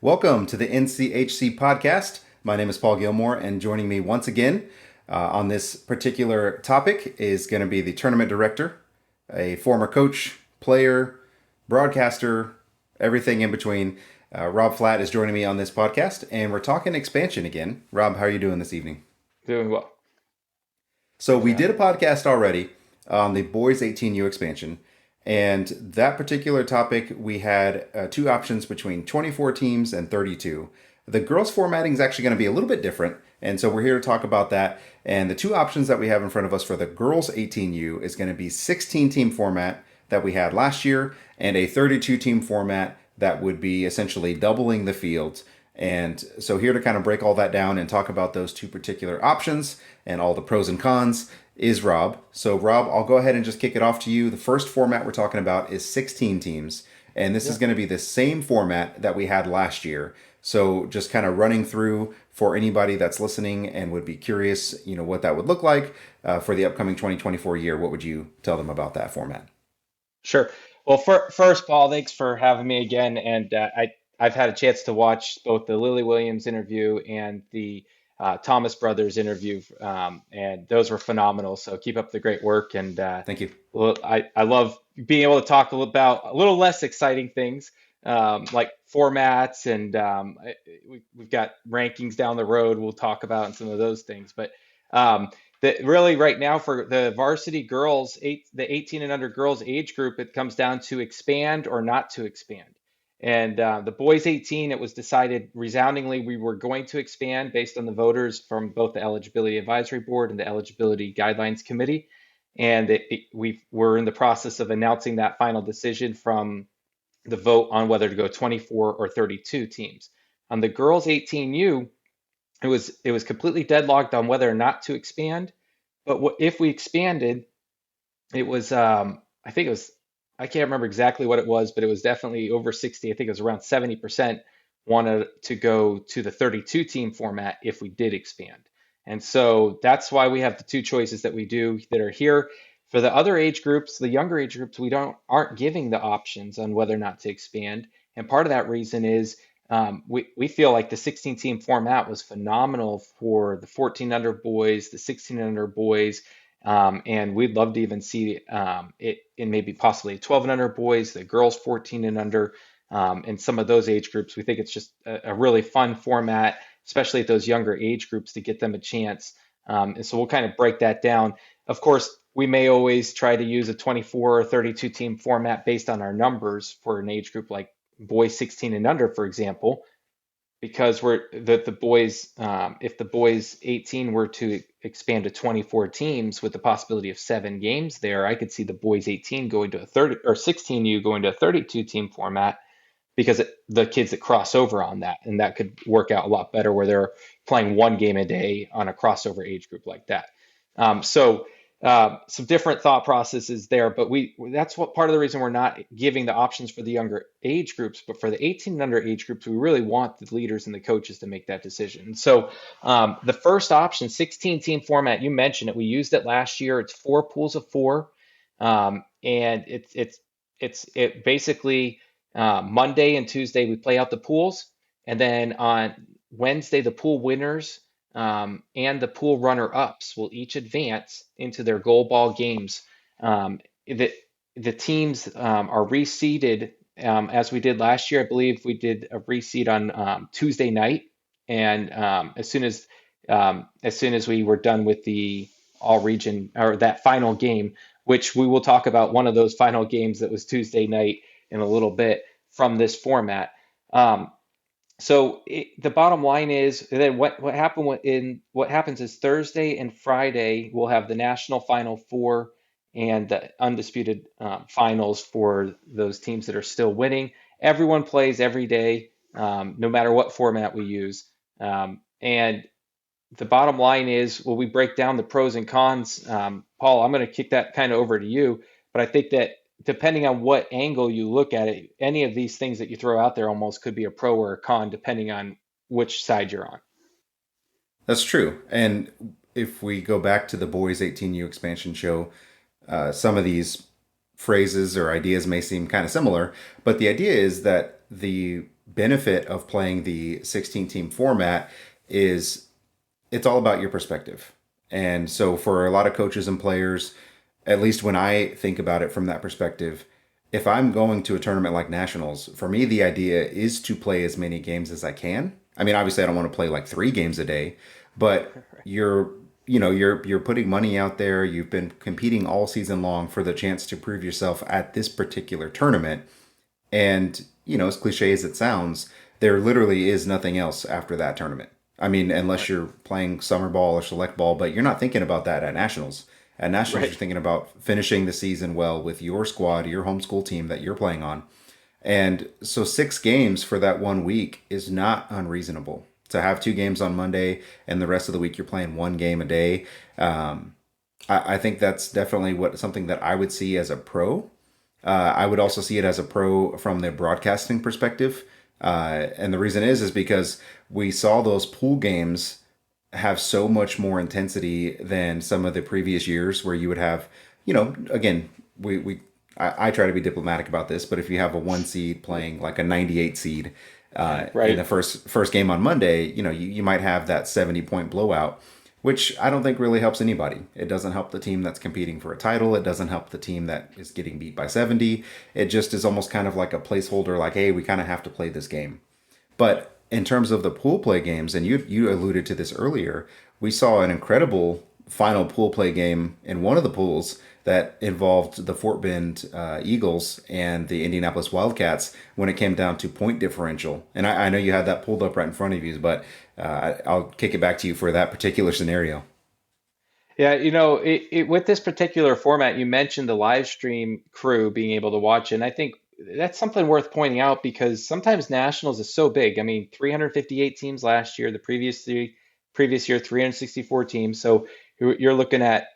Welcome to the NCHC podcast. My name is Paul Gilmore, and joining me once again on this particular topic is going to be the tournament director, a former coach, player, broadcaster, everything in between. Rob Flatt is joining me on this podcast, and we're talking expansion again. Rob, how are you doing this evening? Doing well. So we did a podcast already on the boys 18U expansion, and that particular topic we had two options between 24 teams and 32. The girls formatting is actually going to be a little bit different, and so we're here to talk about that. And the two options that we have in front of us for the girls 18U is going to be 16 team format that we had last year and a 32 team format that would be essentially doubling the fields. And so here to kind of break all that down and talk about those two particular options and all the pros and cons is Rob. So Rob, I'll go ahead and just kick it off to you. The first format we're talking about is 16 teams, and this is going to be the same format that we had last year. So just kind of running through for anybody that's listening and would be curious, what that would look like for the upcoming 2024 year. What would you tell them about that format? Sure. Well, first, Paul, thanks for having me again. And I've had a chance to watch both the Lily Williams interview and the Thomas Brothers interview, and those were phenomenal. So keep up the great work. And Thank you. well, I love being able to talk about a little less exciting things, like formats, and we've got rankings down the road we'll talk about and some of those things. But really right now for the varsity girls, the 18 and under girls age group, it comes down to expand or not to expand. And the boys 18, it was decided resoundingly we were going to expand based on the voters from both the Eligibility Advisory Board and the Eligibility Guidelines Committee. And we're in the process of announcing that final decision from the vote on whether to go 24 or 32 teams. On the girls 18U, it was completely deadlocked on whether or not to expand. But if we expanded, it was I think it was, I can't remember exactly what it was, but it was definitely over 60. I think it was around 70% wanted to go to the 32 team format if we did expand. And so that's why we have the two choices that we do that are here. For the other age groups, the younger age groups, we aren't giving the options on whether or not to expand. And part of that reason is we feel like the 16 team format was phenomenal for the 14 under boys, the 16 under boys, and we'd love to even see it in maybe possibly 12 and under boys, the girls 14 and under, and some of those age groups. We think it's just a really fun format, especially at those younger age groups, to get them a chance. And so we'll kind of break that down. Of course, we may always try to use a 24 or 32 team format based on our numbers for an age group like boys 16 and under, for example, because the boys, if the boys 18 were to expand to 24 teams with the possibility of 7 games there, I could see the boys 18 going to a 30 or 16U going to a 32 team format because the kids that cross over on that, and that could work out a lot better where they're playing 1 game a day on a crossover age group like that. So some different thought processes there, but that's what part of the reason we're not giving the options for the younger age groups, but for the 18 and under age groups, we really want the leaders and the coaches to make that decision. So the first option, 16 team format, you mentioned it. We used it last year. It's 4 pools of 4, and it basically Monday and Tuesday we play out the pools, and then on Wednesday the pool winners and the pool runner-ups will each advance into their goal ball games. The teams are reseeded as we did last year. I believe we did a reseed on Tuesday night, and as soon as we were done with the all region or that final game, which we will talk about one of those final games that was Tuesday night in a little bit from this format. So the bottom line is that what happens is Thursday and Friday we'll have the national Final Four and the undisputed finals for those teams that are still winning. Everyone plays every day, no matter what format we use. And the bottom line is, we break down the pros and cons. Paul, I'm going to kick that kind of over to you, but I think that depending on what angle you look at it, any of these things that you throw out there almost could be a pro or a con, depending on which side you're on. That's true. And if we go back to the boys 18U expansion show, some of these phrases or ideas may seem kind of similar, but the idea is that the benefit of playing the 16 team format is it's all about your perspective. And so for a lot of coaches and players, at least when I think about it from that perspective, if I'm going to a tournament like Nationals, for me the idea is to play as many games as I can. I mean, obviously I don't want to play like 3 games a day, but you're you're putting money out there. You've been competing all season long for the chance to prove yourself at this particular tournament. And, as cliche as it sounds, there literally is nothing else after that tournament. I mean, unless Right. you're playing summer ball or select ball, but you're not thinking about that at Nationals. At Nationals, you're Right. thinking about finishing the season well with your squad, your homeschool team that you're playing on. And so 6 games for that one week is not unreasonable. To have 2 games on Monday and the rest of the week you're playing 1 game a day, I think that's definitely what something that I would see as a pro. I would Yep. also see it as a pro from the broadcasting perspective, and the reason is because we saw those pool games have so much more intensity than some of the previous years, where you would have, again, I try to be diplomatic about this, but if you have a 1 seed playing like a 98 seed in Right. the first game on Monday, you might have that 70 point blowout, which I don't think really helps anybody. It doesn't help the team that's competing for a title. It doesn't help the team that is getting beat by 70. It just is almost kind of like a placeholder, like, hey, we kind of have to play this game. But in terms of the pool play games, and you alluded to this earlier, we saw an incredible final pool play game in one of the pools that involved the Fort Bend Eagles and the Indianapolis Wildcats when it came down to point differential. And I know you had that pulled up right in front of you, but I'll kick it back to you for that particular scenario. Yeah, with this particular format, you mentioned the live stream crew being able to watch, and I think that's something worth pointing out because sometimes Nationals is so big. I mean, 358 teams last year, the previous year 364 teams. So you're looking at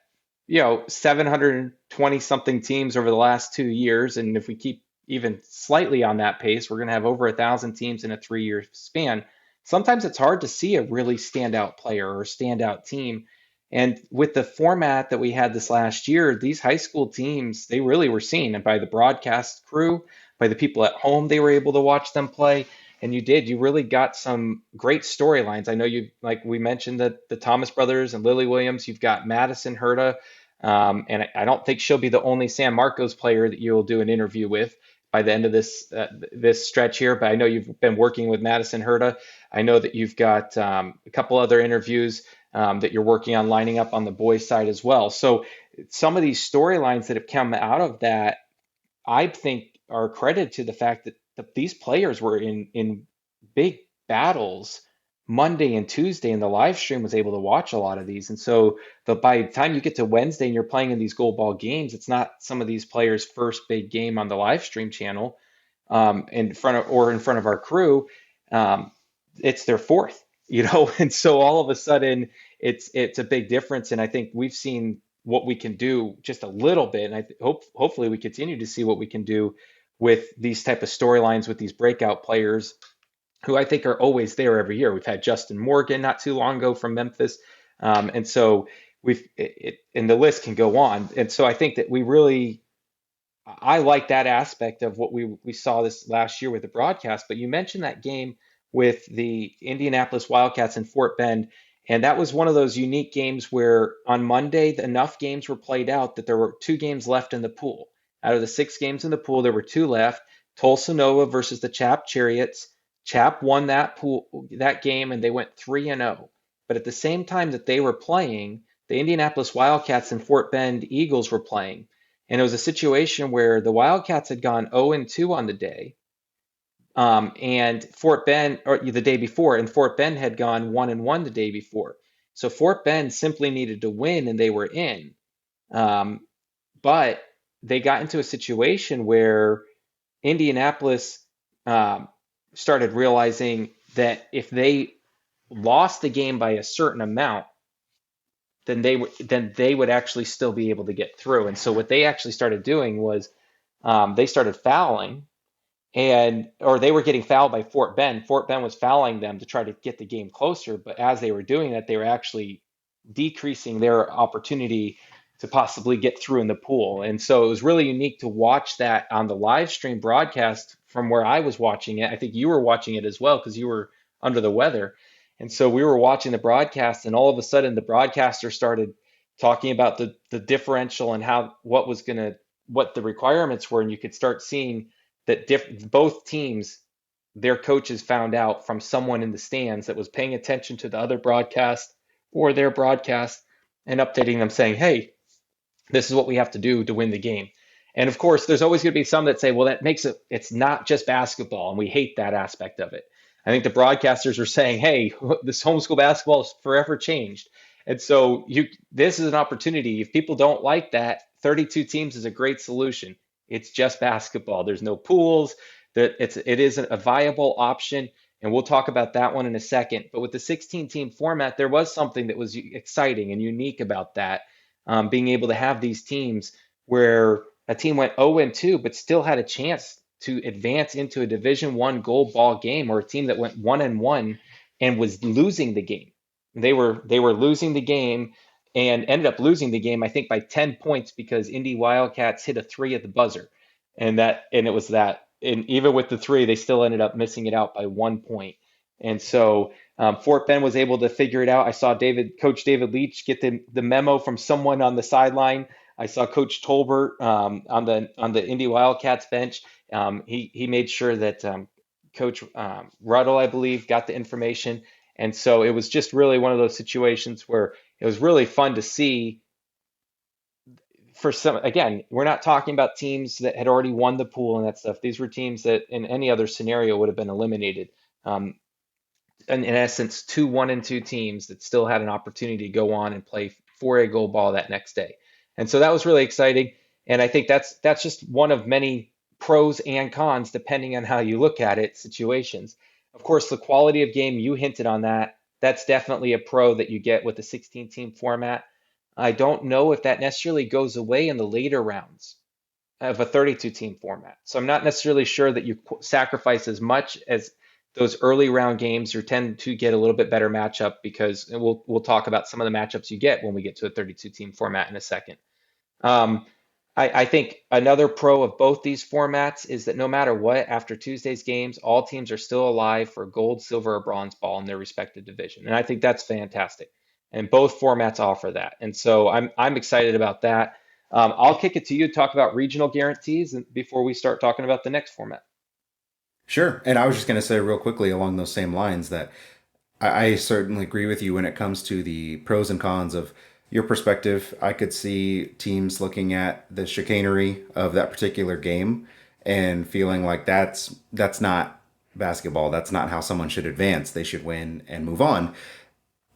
720 something teams over the last 2 years. And if we keep even slightly on that pace, we're going to have over 1,000 teams in a 3 year span. Sometimes it's hard to see a really standout player or standout team. And with the format that we had this last year, these high school teams, they really were seen and by the broadcast crew, by the people at home, they were able to watch them play. And you really got some great storylines. I know like we mentioned that the Thomas brothers and Lily Williams, you've got Madison Herta, and I don't think she'll be the only San Marcos player that you will do an interview with by the end of this stretch here. But I know you've been working with Madison Herta. I know that you've got a couple other interviews that you're working on lining up on the boys' side as well. So some of these storylines that have come out of that, I think, are credited to the fact that these players were in big battles Monday and Tuesday, and the live stream was able to watch a lot of these. And so by the time you get to Wednesday and you're playing in these gold ball games, it's not some of these players' first big game on the live stream channel in front of our crew. Um, it's their fourth, and so all of a sudden it's a big difference. And I think we've seen what we can do just a little bit, and hopefully we continue to see what we can do with these type of storylines with these breakout players who I think are always there every year. We've had Justin Morgan not too long ago from Memphis, and so and the list can go on. And so I think that I like that aspect of what we saw this last year with the broadcast. But you mentioned that game with the Indianapolis Wildcats in Fort Bend, and that was one of those unique games where on Monday enough games were played out that there were 2 games left in the pool. Out of the 6 games in the pool, there were 2 left. Tulsa Nova versus the Chap Chariots. Chap won that game, and they went 3-0. But at the same time that they were playing, the Indianapolis Wildcats and Fort Bend Eagles were playing. And it was a situation where the Wildcats had gone 0-2 on the day, and Fort Bend, or the day before, and Fort Bend had gone 1-1 the day before. So Fort Bend simply needed to win, and they were in. Um, but they got into a situation where Indianapolis um, started realizing that if they lost the game by a certain amount, then they would actually still be able to get through. And so what they actually started doing was they started fouling, and or they were getting fouled by Fort Bend. Fort Bend was fouling them to try to get the game closer, but as they were doing that, they were actually decreasing their opportunity to possibly get through in the pool. And so it was really unique to watch that on the live stream broadcast from where I was watching it. I think you were watching it as well because you were under the weather. And so we were watching the broadcast, and all of a sudden the broadcaster started talking about the differential and how what the requirements were, and you could start seeing that both teams, their coaches found out from someone in the stands that was paying attention to the other broadcast or their broadcast and updating them saying, hey, this is what we have to do to win the game. And of course, there's always going to be some that say, well, that makes it's not just basketball, and we hate that aspect of it. I think the broadcasters are saying, hey, this homeschool basketball is forever changed. And so this is an opportunity. If people don't like that, 32 teams is a great solution. It's just basketball. There's no pools. It is a viable option, and we'll talk about that one in a second. But with the 16 team format, there was something that was exciting and unique about that, being able to have these teams where a team went 0-2 but still had a chance to advance into a Division I gold ball game, or a team that went 1-1 and was losing the game. They were losing the game and ended up losing the game, I think, by 10 points because Indy Wildcats hit a three at the buzzer, and it was that. And even with the three, they still ended up missing it out by 1 point. And so Fort Bend was able to figure it out. I saw Coach David Leach get the memo from someone on the sideline. I saw Coach Tolbert on the Indy Wildcats bench. He made sure that Coach Ruddle, I believe, got the information. And so it was just really one of those situations where it was really fun to see. For some, again, we're not talking about teams that had already won the pool and that stuff. These were teams that in any other scenario would have been eliminated. Um, in essence, two 1-2 teams that still had an opportunity to go on and play 4A gold ball that next day. And so that was really exciting. And I think that's just one of many pros and cons, depending on how you look at it, situations. Of course, the quality of game, you hinted on that. That's definitely a pro that you get with the 16 team format. I don't know if that necessarily goes away in the later rounds of a 32 team format. So I'm not necessarily sure that you sacrifice as much as those early round games, or tend to get a little bit better matchup, because we'll talk about some of the matchups you get when we get to a 32 team format in a second. Um, I think another pro of both these formats is that no matter what, after Tuesday's games, all teams are still alive for gold, silver, or bronze ball in their respective division. And I think that's fantastic. And both formats offer that. And so I'm excited about that. I'll kick it to you to talk about regional guarantees before we start talking about the next format. Sure. And I was just going to say real quickly along those same lines that I certainly agree with you when it comes to the pros and cons of your perspective. I could see teams looking at the chicanery of that particular game and feeling like that's not basketball. That's not how someone should advance. They should win and move on.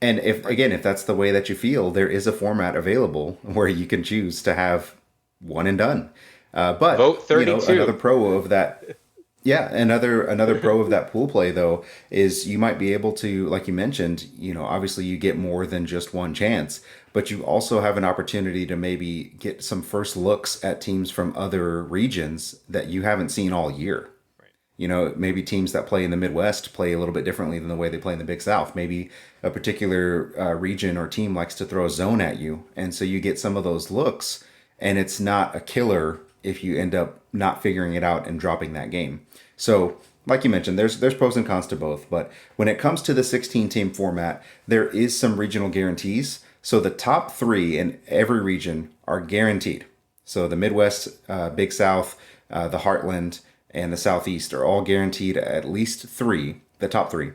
And if Right. again, if that's the way that you feel, there is a format available where you can choose to have one and done. But Vote another 32. pro of that, yeah, another pro of that pool play though is you might be able to, like you mentioned, obviously you get more than just one chance, but you also have an opportunity to maybe get some first looks at teams from other regions that you haven't seen all year. Right. Maybe teams that play in the Midwest play a little bit differently than the way they play in the Big South. Maybe a particular region or team likes to throw a zone at you. And so you get some of those looks, and it's not a killer if you end up not figuring it out and dropping that game. So, like you mentioned, there's pros and cons to both. But when it comes to the 16 team format, there is some regional guarantees. So the top three in every region are guaranteed. So the Midwest, Big South, the Heartland, and the Southeast are all guaranteed at least three, the top three.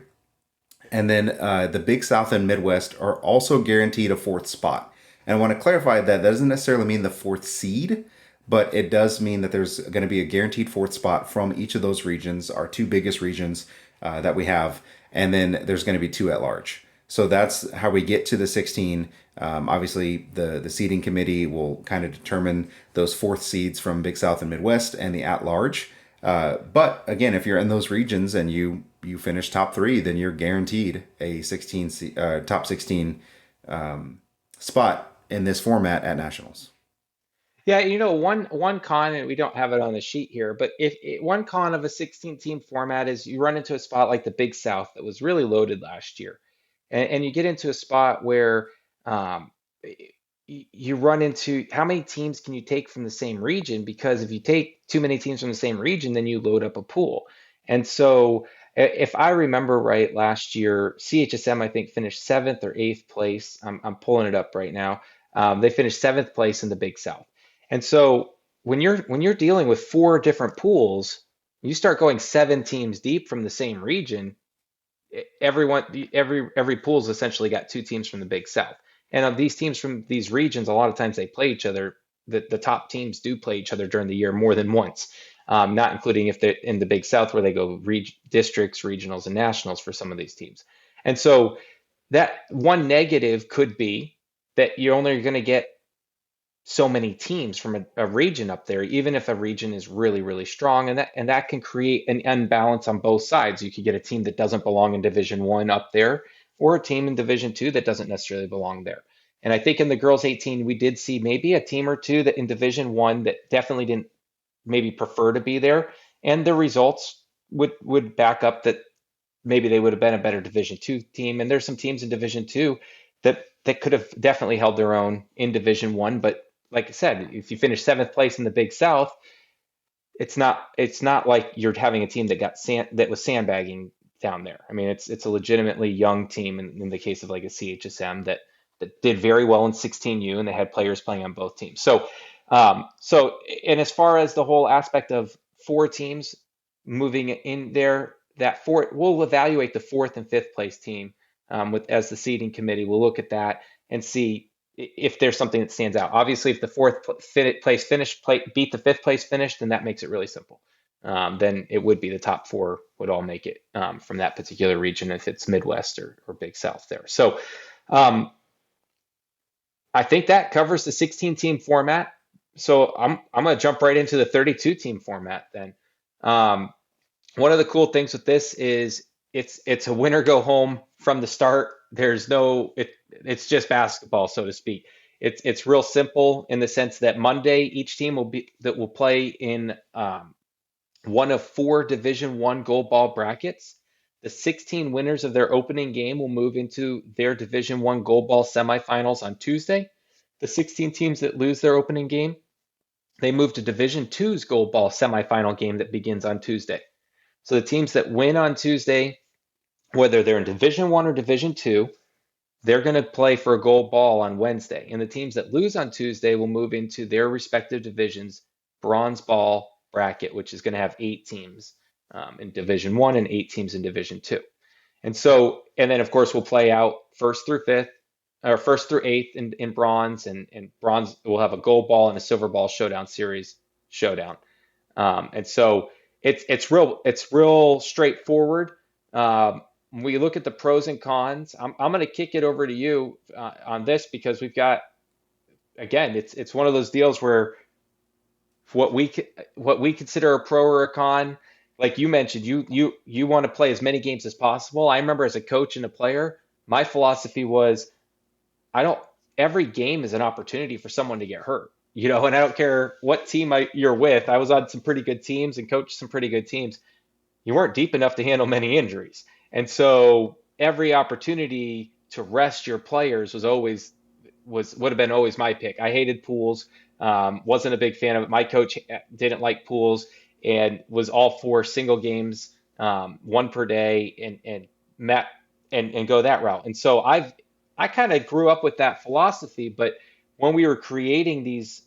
And then the Big South and Midwest are also guaranteed a fourth spot. And I want to clarify that doesn't necessarily mean the fourth seed, but it does mean that there's going to be a guaranteed fourth spot from each of those regions, our two biggest regions that we have. And then there's going to be two at large. So that's how we get to the 16. Obviously, the seeding committee will kind of determine those fourth seeds from Big South and Midwest and the at large. But again, if you're in those regions and you finish top three, then you're guaranteed a top 16 spot in this format at nationals. Yeah, one con, and we don't have it on the sheet here, but one con of a 16 team format is you run into a spot like the Big South that was really loaded last year, and you get into a spot where um, you run into how many teams can you take from the same region? Because if you take too many teams from the same region, then you load up a pool. And so, if I remember right, last year, CHSM, I think, finished seventh or eighth place. I'm pulling it up right now. They finished seventh place in the Big South. And so, when you're dealing with four different pools, you start going seven teams deep from the same region. Everyone, every pool's essentially got two teams from the Big South. And of these teams from these regions, a lot of times they play each other. The top teams do play each other during the year more than once, not including if they're in the Big South where they go districts, regionals, and nationals for some of these teams. And so that one negative could be that you're only going to get so many teams from a region up there, even if a region is really, really strong, and that can create an unbalance on both sides. You could get a team that doesn't belong in Division One up there, or a team in Division Two that doesn't necessarily belong there. And I think in the girls 18, we did see maybe a team or two that in Division One that definitely didn't maybe prefer to be there, and the results would back up that maybe they would have been a better Division Two team. And there's some teams in Division Two that could have definitely held their own in Division One. But like I said, if you finish seventh place in the Big South, it's not like you're having a team that was sandbagging down there. I mean, it's a legitimately young team in the case of like a CHSM that did very well in 16U, and they had players playing on both teams. And as far as the whole aspect of four teams moving in there, that four we'll evaluate the fourth and fifth place team with as the seeding committee. We'll look at that and see if there's something that stands out. Obviously, if the place finish beat the fifth place finish, then that makes it really simple. Then it would be the top four would all make it from that particular region if it's Midwest or Big South there. So um, I think that covers the 16 team format. So I'm going to jump right into the 32 team format then. Um, One of the cool things with this is it's a winner go home from the start. There's no it's just basketball, so to speak. It's real simple in the sense that Monday each team will play in one of four Division One gold ball brackets. The 16 winners of their opening game will move into their Division One gold ball semifinals on Tuesday. The 16 teams that lose their opening game, they move to Division Two's gold ball semifinal game that begins on Tuesday. So the teams that win on Tuesday, whether they're in Division One or Division Two, they're going to play for a gold ball on Wednesday. And the teams that lose on Tuesday will move into their respective divisions bronze ball bracket, which is going to have 8 teams in Division One and 8 teams in Division Two. And then of course we'll play out first through fifth, or first through eighth in bronze, and bronze will have a gold ball and a silver ball showdown series showdown. And so it's real straightforward. When we look at the pros and cons, I'm going to kick it over to you on this because we've got again it's one of those deals where what we consider a pro or a con, like you mentioned, you want to play as many games as possible. I remember as a coach and a player, my philosophy was I don't every game is an opportunity for someone to get hurt. And I don't care what team you're with. I was on some pretty good teams and coached some pretty good teams. You weren't deep enough to handle many injuries. And so every opportunity to rest your players would have been always my pick. I hated pools, wasn't a big fan of it. My coach didn't like pools and was all for single games, one per day, and go that route. And so I kind of grew up with that philosophy, but when we were creating these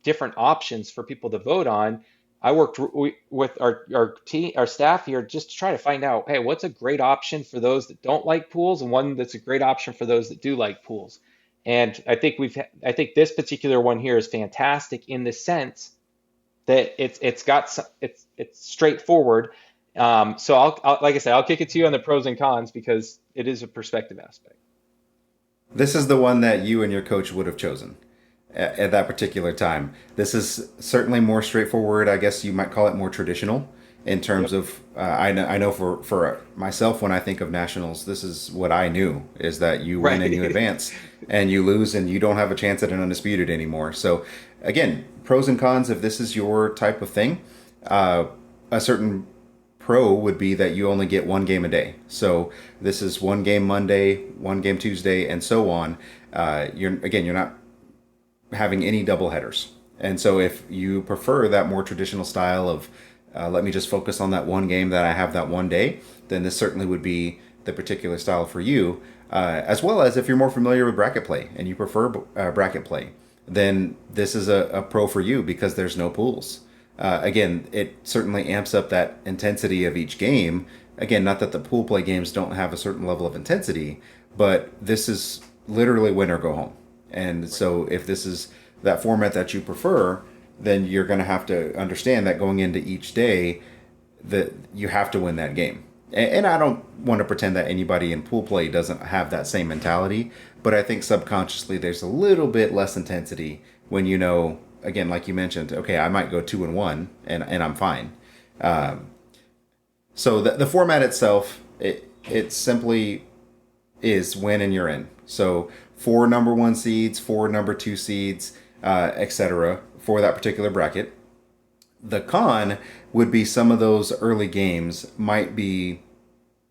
different options for people to vote on, I worked with our team, our staff here, just to try to find out, hey, what's a great option for those that don't like pools, and one that's a great option for those that do like pools. And I think this particular one here is fantastic in the sense that it's straightforward. So like I said, I'll kick it to you on the pros and cons because it is a perspective aspect. This is the one that you and your coach would have chosen at that particular time. This is certainly more straightforward. I guess you might call it more traditional in terms Yep. of. I know for myself, when I think of nationals, this is what I knew is that you win and you Right. advance, and you lose and you don't have a chance at an undisputed anymore. So again, pros and cons. If this is your type of thing, a certain pro would be that you only get one game a day. So this is one game Monday, one game Tuesday, and so on. You're not having any double headers. And so if you prefer that more traditional style of let me just focus on that one game that I have that one day, then this certainly would be the particular style for you. As well as if you're more familiar with bracket play and you prefer bracket play, then this is a pro for you because there's no pools. Again, it certainly amps up that intensity of each game. Again, not that the pool play games don't have a certain level of intensity, but this is literally win or go home. And so if this is that format that you prefer, then you're going to have to understand that going into each day that you have to win that game. And I don't want to pretend that anybody in pool play doesn't have that same mentality, but I think subconsciously there's a little bit less intensity when you know, again, like you mentioned, okay, I might go 2-1 and I'm fine. So the format itself, it simply is win and you're in. So 4 number 1 seeds, 4 number 2 seeds, etc. for that particular bracket. The con would be some of those early games might be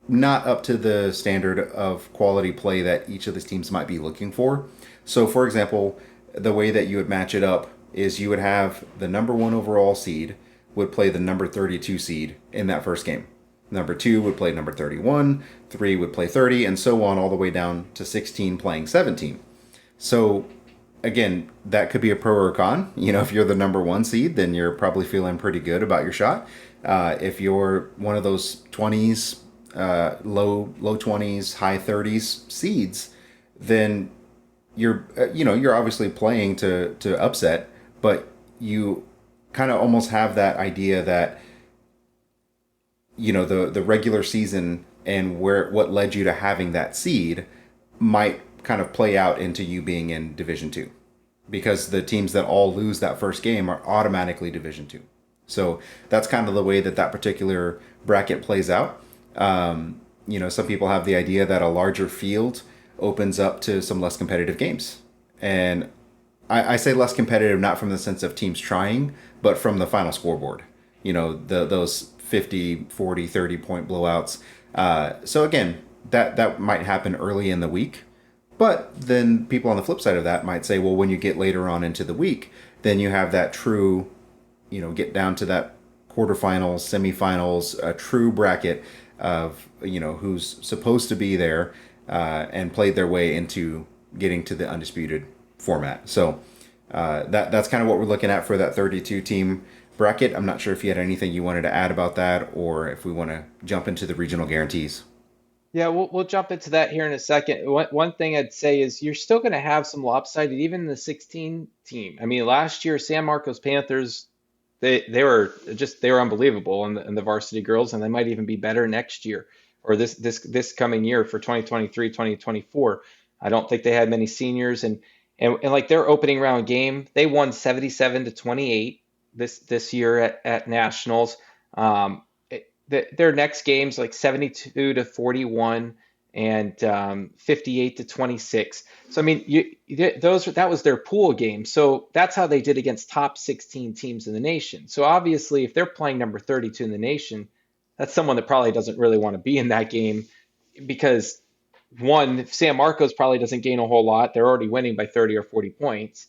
not up to the standard of quality play that each of these teams might be looking for. So, for example, the way that you would match it up is you would have the number 1 overall seed would play the number 32 seed in that first game. Number 2 would play number 31, 3 would play 30, and so on all the way down to 16 playing 17. So again, that could be a pro or a con. You know, if you're the number 1 seed, then you're probably feeling pretty good about your shot. If you're one of those 20s, low 20s, high 30s seeds, then you're obviously playing to upset, but you kind of almost have that idea that the regular season and what led you to having that seed might kind of play out into you being in Division 2 because the teams that all lose that first game are automatically Division 2. So that's kind of the way that particular bracket plays out. Some people have the idea that a larger field opens up to some less competitive games. And I say less competitive not from the sense of teams trying, but from the final scoreboard. Those 50, 40, 30 point blowouts. So again, that might happen early in the week. But then people on the flip side of that might say, well, when you get later on into the week, then you have that true, get down to that quarterfinals, semifinals, a true bracket of, who's supposed to be there and played their way into getting to the undisputed format. So that's kind of what we're looking at for that 32 team bracket. I'm not sure if you had anything you wanted to add about that or if we want to jump into the regional guarantees. Yeah, we'll jump into that here in a second. One thing I'd say is you're still going to have some lopsided, even in the 16 team. I mean, last year, San Marcos Panthers, they were unbelievable in the varsity girls, and they might even be better next year or this coming year for 2023, 2024. I don't think they had many seniors, and like their opening round game, they won 77-28 this year at nationals. Their next games like 72-41 and 58-26. So I mean, that was their pool game. So that's how they did against top 16 teams in the nation. So obviously, if they're playing number 32 in the nation, that's someone that probably doesn't really want to be in that game because one, San Marcos probably doesn't gain a whole lot. They're already winning by 30 or 40 points.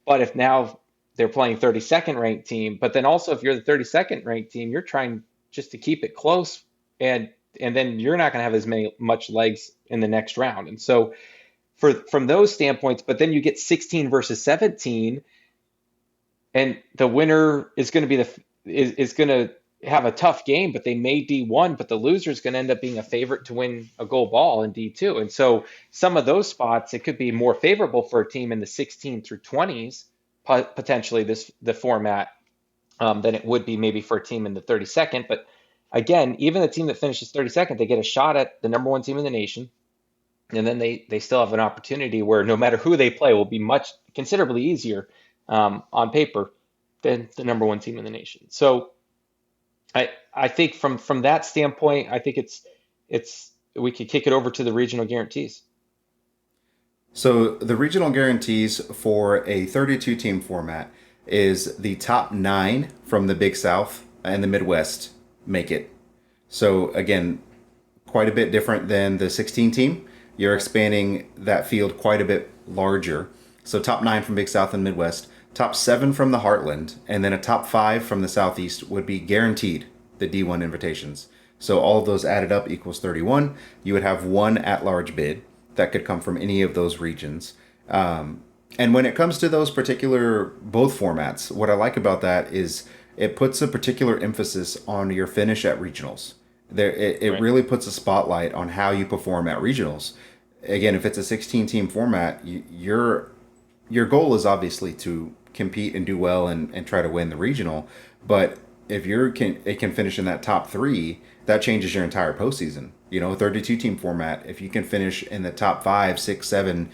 But if now they're playing 32nd ranked team, but then also if you're the 32nd ranked team, you're trying just to keep it close, and then you're not going to have much legs in the next round. And so from those standpoints, but then you get 16 versus 17, and the winner is going to be is going to have a tough game, but they may D1, but the loser is going to end up being a favorite to win a gold ball in D2. And so some of those spots, it could be more favorable for a team in the 16 through 20s, potentially the format, than it would be maybe for a team in the 32nd. But again, even the team that finishes 32nd, they get a shot at the number 1 team in the nation. And then they still have an opportunity where no matter who they play will be considerably easier on paper than the number 1 team in the nation. So I think from that standpoint, I think it's we could kick it over to the regional guarantees. So the regional guarantees for a 32 team format is the top 9 from the Big South and the Midwest make it. So again, quite a bit different than the 16 team. You're expanding that field quite a bit larger. So top 9 from Big South and Midwest, top 7 from the Heartland, and then a top 5 from the Southeast would be guaranteed the D1 invitations. So all of those added up equals 31. You would have one at-large bid that could come from any of those regions. And when it comes to those particular both formats, what I like about that is it puts a particular emphasis on your finish at regionals. It Right. really puts a spotlight on how you perform at regionals. Again, if it's a 16 team format, your goal is obviously to compete and do well and try to win the regional. But if it can finish in that top three, that changes your entire postseason. 32 team format. If you can finish in the top five, six, seven,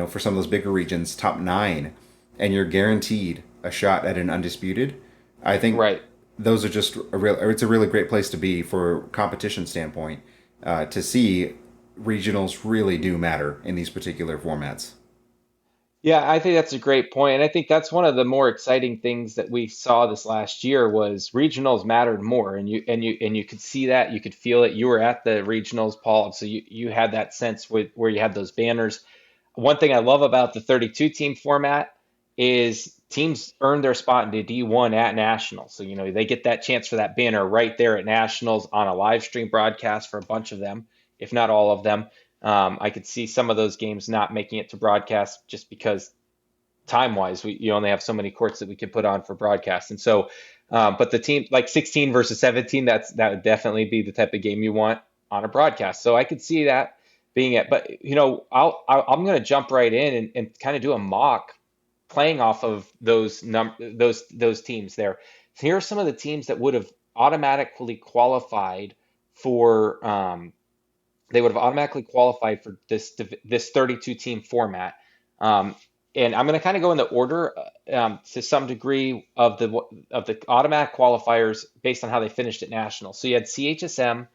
for some of those bigger regions, top nine, and you're guaranteed a shot at an undisputed, I think Right. those are just it's a really great place to be for competition standpoint, to see regionals really do matter in these particular formats. Yeah, I think that's a great point, and I think that's one of the more exciting things that we saw this last year was regionals mattered more, and you could see that, you could feel it. You were at the regionals, Paul, so you had that sense where you had those banners. One thing I love about the 32 team format is teams earn their spot into D1 at nationals, so they get that chance for that banner right there at nationals on a live stream broadcast for a bunch of them, if not all of them. I could see some of those games not making it to broadcast just because time wise, you only have so many courts that we could put on for broadcast. And so, but the team like 16 versus 17, that would definitely be the type of game you want on a broadcast. So I could see that being it. But I'm going to jump right in and kind of do a mock playing off of those teams there. So here are some of the teams that would have automatically qualified for they would have automatically qualified for this 32 team format. Um, and I'm going to kind of go in the order to some degree of the automatic qualifiers based on how they finished at national. So you had CHSM,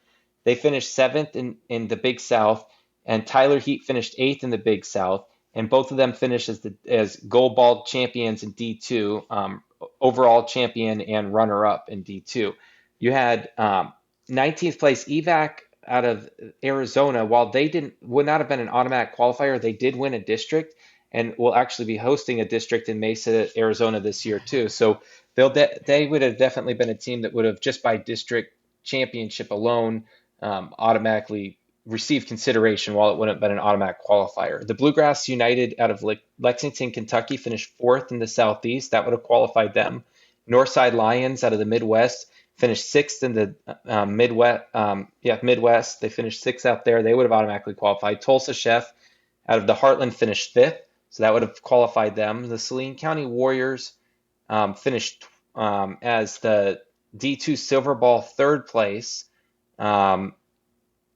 they finished seventh in the Big South, and Tyler Heat finished eighth in the Big South, and both of them finished as gold ball champions in D2, overall champion and runner up in D2. You had 19th place EVAC out of Arizona. While they didn't would not have been an automatic qualifier, they did win a district and will actually be hosting a district in Mesa, Arizona this year too. So they would have definitely been a team that would have just by district championship alone automatically received consideration while it wouldn't have been an automatic qualifier. The Bluegrass United out of Lexington, Kentucky finished fourth in the Southeast. That would have qualified them. Northside Lions out of the Midwest finished sixth in the Midwest. Midwest. They finished sixth out there. They would have automatically qualified. Tulsa Chef out of the Heartland finished fifth, so that would have qualified them. The Saline County Warriors finished as the D2 Silver Ball third place um,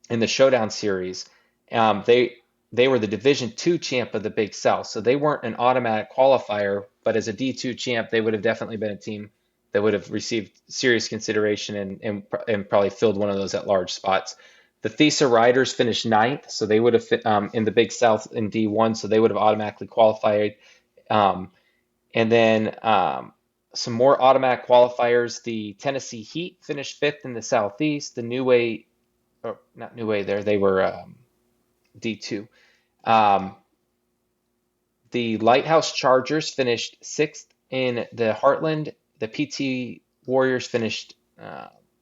in the Showdown Series. They were the Division Two champ of the Big South, so they weren't an automatic qualifier, but as a D2 champ, they would have definitely been a team that would have received serious consideration and probably filled one of those at large spots. The Thesa Riders finished ninth, so they would have fit in the Big South in D1, so they would have automatically qualified. Um, and then some more automatic qualifiers. The Tennessee Heat finished fifth in the Southeast. The New Way, or not New Way, there they were D2. Um, the Lighthouse Chargers finished sixth in the Heartland. The PT Warriors finished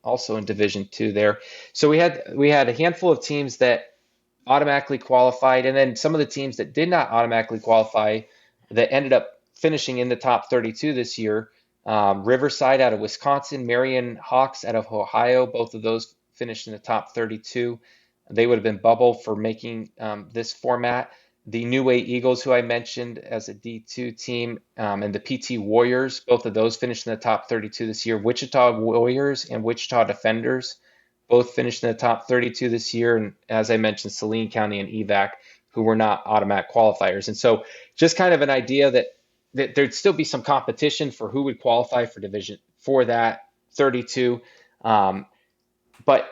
also in Division Two there. So we had a handful of teams that automatically qualified, and then some of the teams that did not automatically qualify that ended up finishing in the top 32 this year. Riverside out of Wisconsin, Marion Hawks out of Ohio, both of those finished in the top 32. They would have been bubble for making this format. The New Way Eagles, who I mentioned as a D2 team, and the PT Warriors, both of those finished in the top 32 this year. Wichita Warriors and Wichita Defenders both finished in the top 32 this year. And as I mentioned, Saline County and EVAC, who were not automatic qualifiers. And so just kind of an idea that there'd still be some competition for who would qualify for division for that 32. But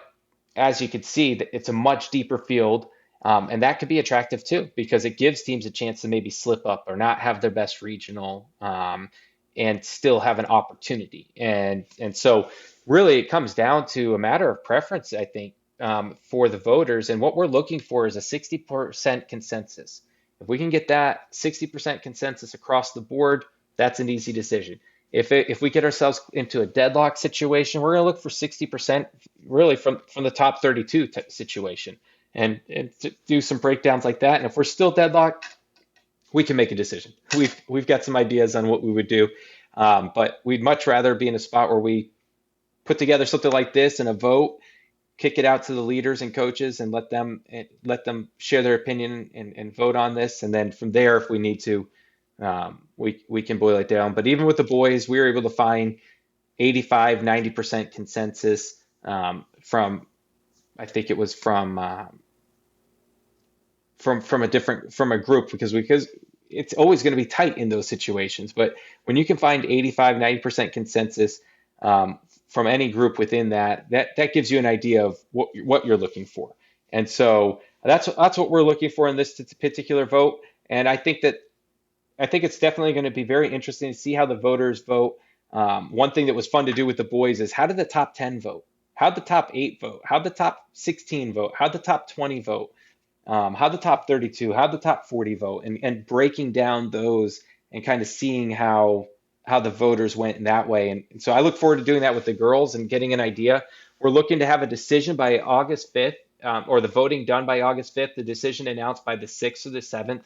as you can see, it's a much deeper field. And that could be attractive too, because it gives teams a chance to maybe slip up or not have their best regional and still have an opportunity. And so really it comes down to a matter of preference, I think, for the voters. And what we're looking for is a 60% consensus. If we can get that 60% consensus across the board, that's an easy decision. If we get ourselves into a deadlock situation, we're going to look for 60% really from the top 32 situation and to do some breakdowns like that. And if we're still deadlocked, we can make a decision. We've got some ideas on what we would do, but we'd much rather be in a spot where we put together something like this and a vote, kick it out to the leaders and coaches, and let them share their opinion and vote on this. And then from there, if we need to, we can boil it down. But even with the boys, we were able to find 85, 90% consensus from I think it was from a group because it's always going to be tight in those situations. But when you can find 85, 90% consensus from any group within that gives you an idea of what you're looking for. And so that's what we're looking for in this particular vote. And I think it's definitely going to be very interesting to see how the voters vote. One thing that was fun to do with the boys is how did the top 10 vote? How'd the top 8 vote? How'd the top 16 vote? How'd the top 20 vote? How'd the top 32? How'd the top 40 vote? And breaking down those and kind of seeing how the voters went in that way. And so I look forward to doing that with the girls and getting an idea. We're looking to have a decision by August 5th, or the voting done by August 5th, the decision announced by the 6th or the 7th.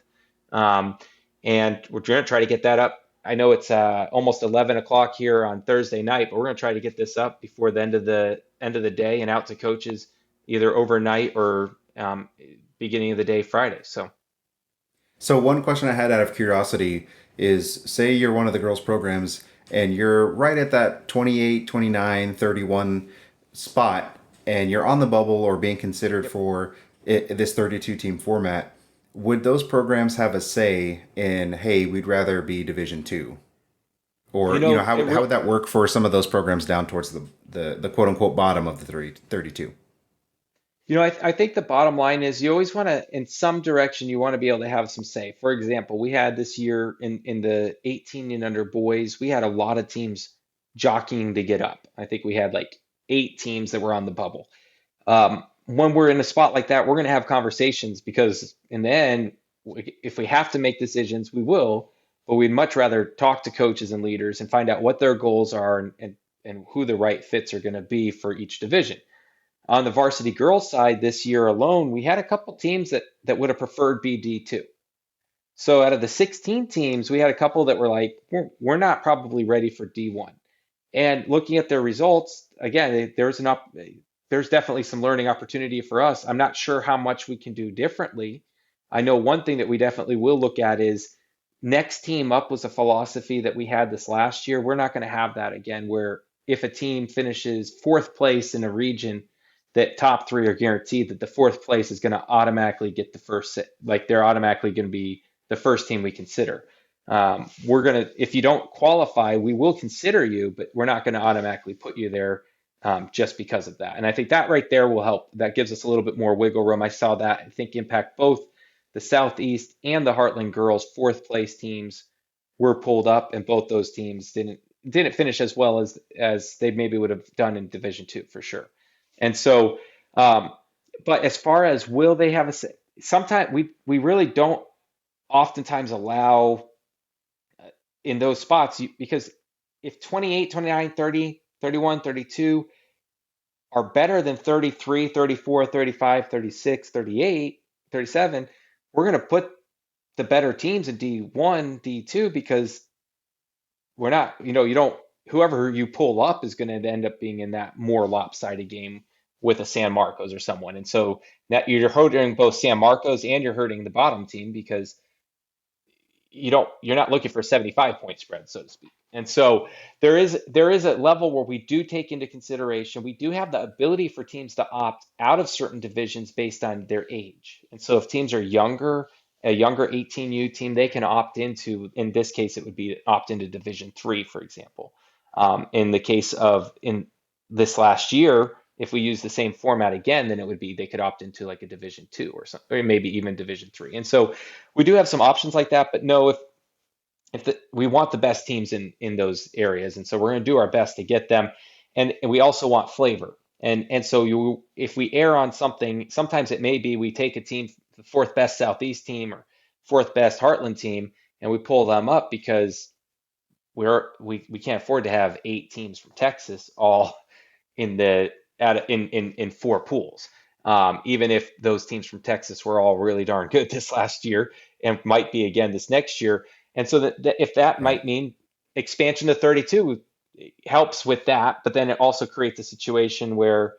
Um, and we're going to try to get that up. I know it's almost 11 o'clock here on Thursday night, but we're going to try to get this up before the end of the day and out to coaches either overnight or beginning of the day Friday. So one question I had out of curiosity is, say you're one of the girls programs and you're right at that 28, 29, 31 spot and you're on the bubble or being considered Yep. for this 32 team format. Would those programs have a say in, hey, we'd rather be Division 2? You Or, know, how would that work for some of those programs down towards the quote unquote bottom of the 32? I think the bottom line is you always want to, in some direction, you want to be able to have some say. For example, we had this year in the 18 and under boys, we had a lot of teams jockeying to get up. I think we had like 8 teams that were on the bubble. When we're in a spot like that, we're going to have conversations because in the end, if we have to make decisions, we will, but we'd much rather talk to coaches and leaders and find out what their goals are and who the right fits are going to be for each division. On the varsity girls side this year alone, we had a couple teams that would have preferred BD2. So out of the 16 teams, we had a couple that were like, we're not probably ready for D1. And looking at their results, again, there's definitely some learning opportunity for us. I'm not sure how much we can do differently. I know one thing that we definitely will look at is next team up was a philosophy that we had this last year. We're not going to have that again, where if a team finishes fourth place in a region, that top three are guaranteed that the fourth place is going to automatically get the first, like they're automatically going to be the first team we consider. If you don't qualify, we will consider you, but we're not going to automatically put you there just because of that. And I think that right there will help. That gives us a little bit more wiggle room. I saw that, I think, impact both the Southeast and the Heartland girls fourth place teams were pulled up, and both those teams didn't finish as well as they maybe would have done in Division Two for sure. And so, um, but as far as will they have a say, sometimes we really don't oftentimes allow in those spots because if 28, 29, 30, 31, 32 are better than 33, 34, 35, 36, 38, 37, we're going to put the better teams in D1, D2 because we're not, you don't, whoever you pull up is going to end up being in that more lopsided game with a San Marcos or someone. And so that you're hurting both San Marcos and you're hurting the bottom team because you're not looking for a 75 point spread, so to speak. And so there is a level where we do take into consideration, we do have the ability for teams to opt out of certain divisions based on their age. And so if teams are younger, a younger 18U team, they can opt into, in this case, it would be opt into Division 3, for example. In the case of in this last year, if we use the same format again, then it would be they could opt into like a Division 2 or something, or maybe even Division 3. And so we do have some options like that, but no, we want the best teams in those areas, and so we're going to do our best to get them, and we also want flavor, and so if we err on something, sometimes it may be we take a team, the fourth best Southeast team or fourth best Heartland team, and we pull them up because we can't afford to have 8 teams from Texas all in the in 4 pools. Even if those teams from Texas were all really darn good this last year and might be again this next year, and so that if that Right. might mean expansion to 32 helps with that, but then it also creates a situation where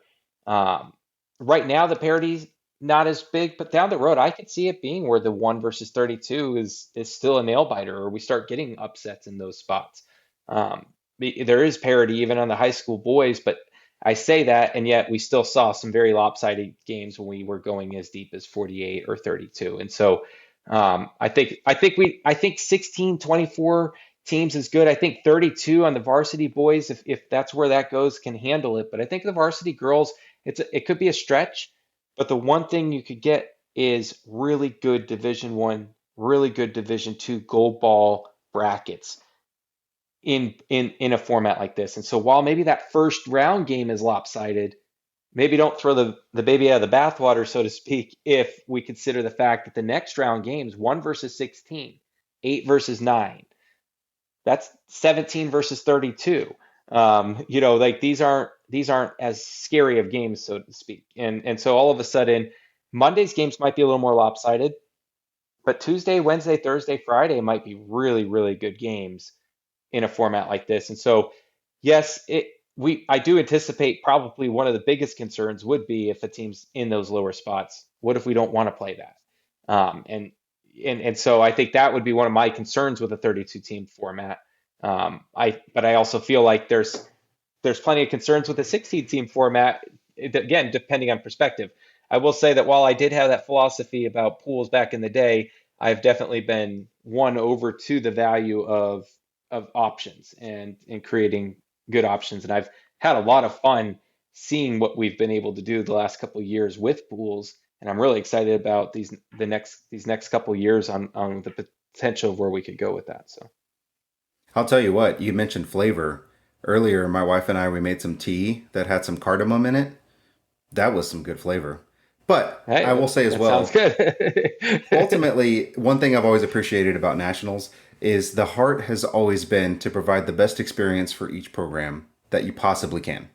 um, right now the parity's not as big, but down the road I could see it being where the 1 versus 32 is still a nail biter, or we start getting upsets in those spots. Um, there is parity even on the high school boys, but I say that, and yet we still saw some very lopsided games when we were going as deep as 48 or 32. And so I think 16, 24 teams is good. I think 32 on the varsity boys, if that's where that goes, can handle it. But I think the varsity girls, it could be a stretch. But the one thing you could get is really good Division 1, really good Division 2 gold ball brackets in a format like this. And so while maybe that first round game is lopsided, maybe don't throw the baby out of the bathwater, so to speak, if we consider the fact that the next round games, 1 versus 16, 8 versus 9, that's 17 versus 32. Like these aren't as scary of games, so to speak. And so all of a sudden, Monday's games might be a little more lopsided, but Tuesday, Wednesday, Thursday, Friday might be really, really good games in a format like this. And so, yes, I do anticipate probably one of the biggest concerns would be if a team's in those lower spots. What if we don't want to play that? Um, and and so I think that would be one of my concerns with a 32 team format. But I also feel like there's plenty of concerns with the 16 team format. Again, depending on perspective. I will say that while I did have that philosophy about pools back in the day, I've definitely been won over to the value of options and creating good options. And I've had a lot of fun seeing what we've been able to do the last couple of years with pools. And I'm really excited about these next couple of years on the potential of where we could go with that. So I'll tell you what, you mentioned flavor. Earlier, my wife and I, we made some tea that had some cardamom in it. That was some good flavor. But I hey, will say as that sounds well, good. ultimately, one thing I've always appreciated about nationals is the heart has always been to provide the best experience for each program that you possibly can.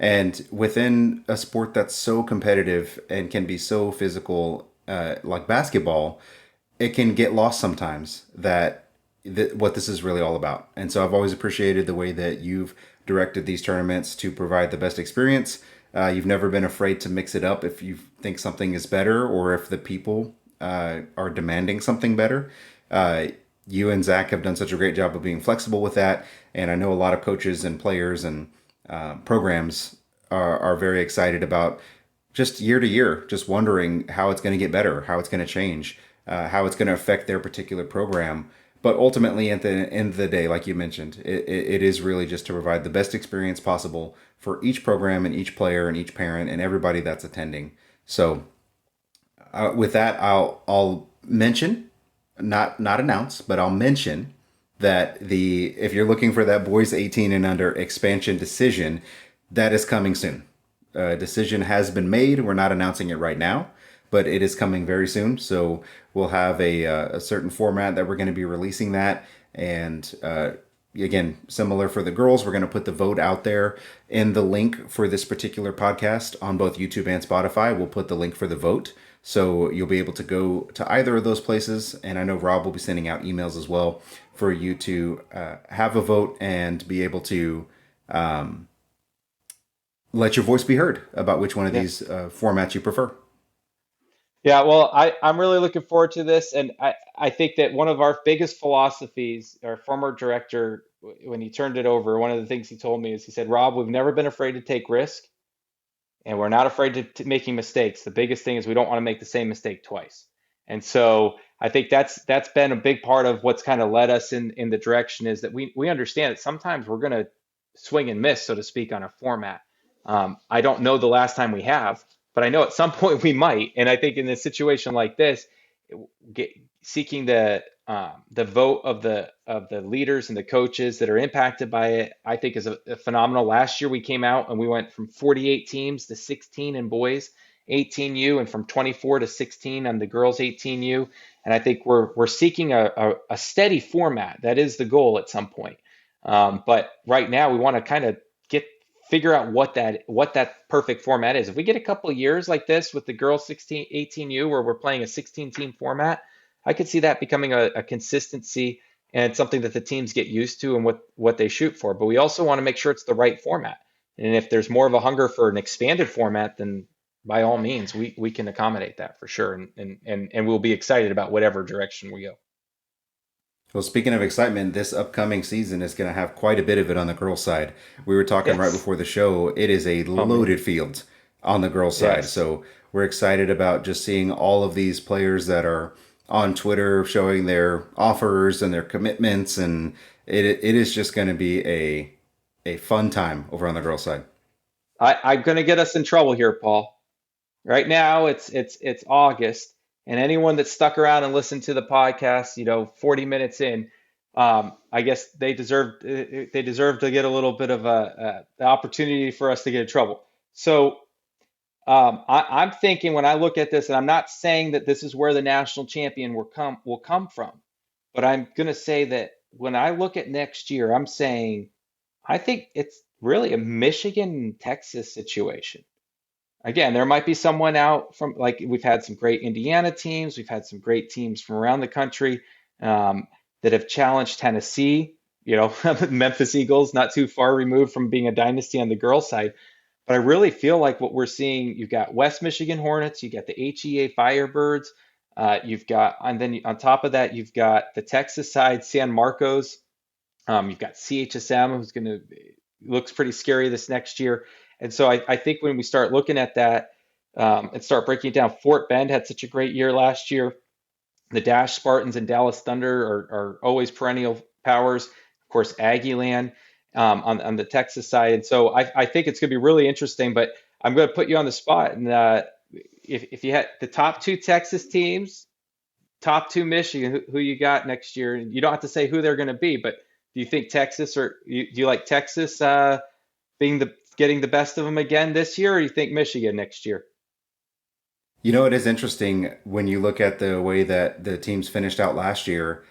And within a sport that's so competitive and can be so physical, like basketball, it can get lost sometimes that what this is really all about. And so I've always appreciated the way that you've directed these tournaments to provide the best experience. You've never been afraid to mix it up if you think something is better or if the people are demanding something better. Uh, you and Zach have done such a great job of being flexible with that. And I know a lot of coaches and players and programs are very excited about just year to year, just wondering how it's going to get better, how it's going to change, how it's going to affect their particular program. But ultimately, at the end of the day, like you mentioned, it is really just to provide the best experience possible for each program and each player and each parent and everybody that's attending. So, with that, I'll mention, not announce, but I'll mention that the if you're looking for that boys 18 and under expansion decision, that is coming soon. Decision has been made. We're not announcing it right now, but it is coming very soon. So we'll have a certain format that we're going to be releasing that. And again, similar for the girls, we're going to put the vote out there in the link for this particular podcast on both YouTube and Spotify. We'll put the link for the vote. So you'll be able to go to either of those places. And I know Rob will be sending out emails as well for you to have a vote and be able to let your voice be heard about which one of Yeah. these formats you prefer. Yeah, well, I'm really looking forward to this. And I think that one of our biggest philosophies, our former director, when he turned it over, one of the things he told me is he said, Rob, we've never been afraid to take risk and we're not afraid to making mistakes. The biggest thing is we don't want to make the same mistake twice. And so I think that's been a big part of what's kind of led us in the direction is that we understand that sometimes we're going to swing and miss, so to speak, on a format. I don't know the last time we have, but I know at some point we might. And I think in a situation like this, get, seeking the vote of the leaders and the coaches that are impacted by it, I think is a phenomenal. Last year we came out and we went from 48 teams to 16 in boys, 18U and from 24 to 16 on the girls 18U. And I think we're seeking a steady format. That is the goal at some point. But right now we want to kind of get figure out what that perfect format is. If we get a couple of years like this with the girls 16 18U where we're playing a 16 team format, I could see that becoming a consistency and something that the teams get used to and what they shoot for. But we also want to make sure it's the right format. And if there's more of a hunger for an expanded format, then by all means, we can accommodate that for sure. And we'll be excited about whatever direction we go. Well, speaking of excitement, this upcoming season is going to have quite a bit of it on the girls' side. We were talking right Yes. before the show. It is a Oh man. loaded field on the girls' side. Yes. So we're excited about just seeing all of these players that are on Twitter showing their offers and their commitments, and it is just going to be a fun time over on the girls' side. I'm going to get us in trouble here, Paul. Right now, it's August, and anyone that stuck around and listened to the podcast, 40 minutes in, I guess they deserve to get a little bit of the opportunity for us to get in trouble. So I'm thinking when I look at this, and I'm not saying that this is where the national champion will come from, but I'm going to say that when I look at next year, I'm saying I think it's really a Michigan Texas situation. Again, there might be someone out from like we've had some great Indiana teams, we've had some great teams from around the country um, that have challenged Tennessee, Memphis Eagles, not too far removed from being a dynasty on the girls' side. But I really feel like what we're seeing, you've got West Michigan Hornets, you got the HEA Firebirds, and then on top of that, you've got the Texas side, San Marcos. You've got CHSM, who's going to looks pretty scary this next year. And so I think when we start looking at that and start breaking it down, Fort Bend had such a great year last year. The Dash Spartans and Dallas Thunder are always perennial powers. Of course, Aggieland on the Texas side. And so I think it's going to be really interesting. But I'm going to put you on the spot. And if you had the top two Texas teams, top two Michigan, who you got next year? You don't have to say who they're going to be, but do you think Texas or do you like Texas being the getting the best of them again this year, or do you think Michigan next year? You know, it is interesting when you look at the way that the teams finished out last year.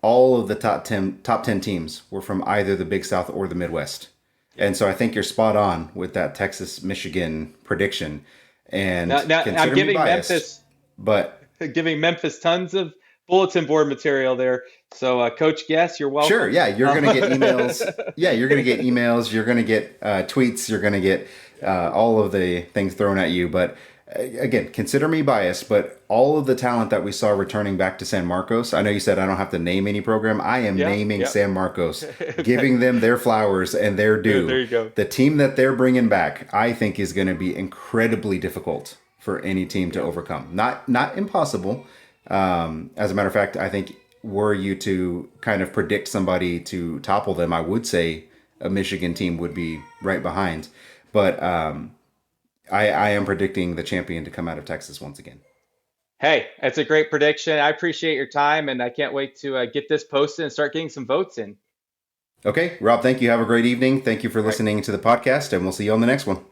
All of the top ten teams were from either the Big South or the Midwest. Yeah. And so I think you're spot on with that Texas Michigan prediction. And Now I'm consider me giving biased, Memphis but giving Memphis tons of bulletin board material there. So, Coach Guess, you're sure, welcome. yeah, you're Um, going to get emails. Yeah, you're going to get emails. You're going to get tweets. You're going to get all of the things thrown at you. But again, consider me biased, but all of the talent that we saw returning back to San Marcos, I know you said I don't have to name any program. I am yeah, naming yeah. San Marcos, Okay. giving them their flowers and their There due. you go. The team that they're bringing back, I think, is going to be incredibly difficult for any team to Yeah. overcome. Not impossible. As a matter of fact, I think were you to kind of predict somebody to topple them, I would say a Michigan team would be right behind. But I am predicting the champion to come out of Texas once again. Hey, that's a great prediction. I appreciate your time, and I can't wait to get this posted and start getting some votes in. Okay, Rob, thank you. Have a great evening. Thank you for All right. listening to the podcast, and we'll see you on the next one.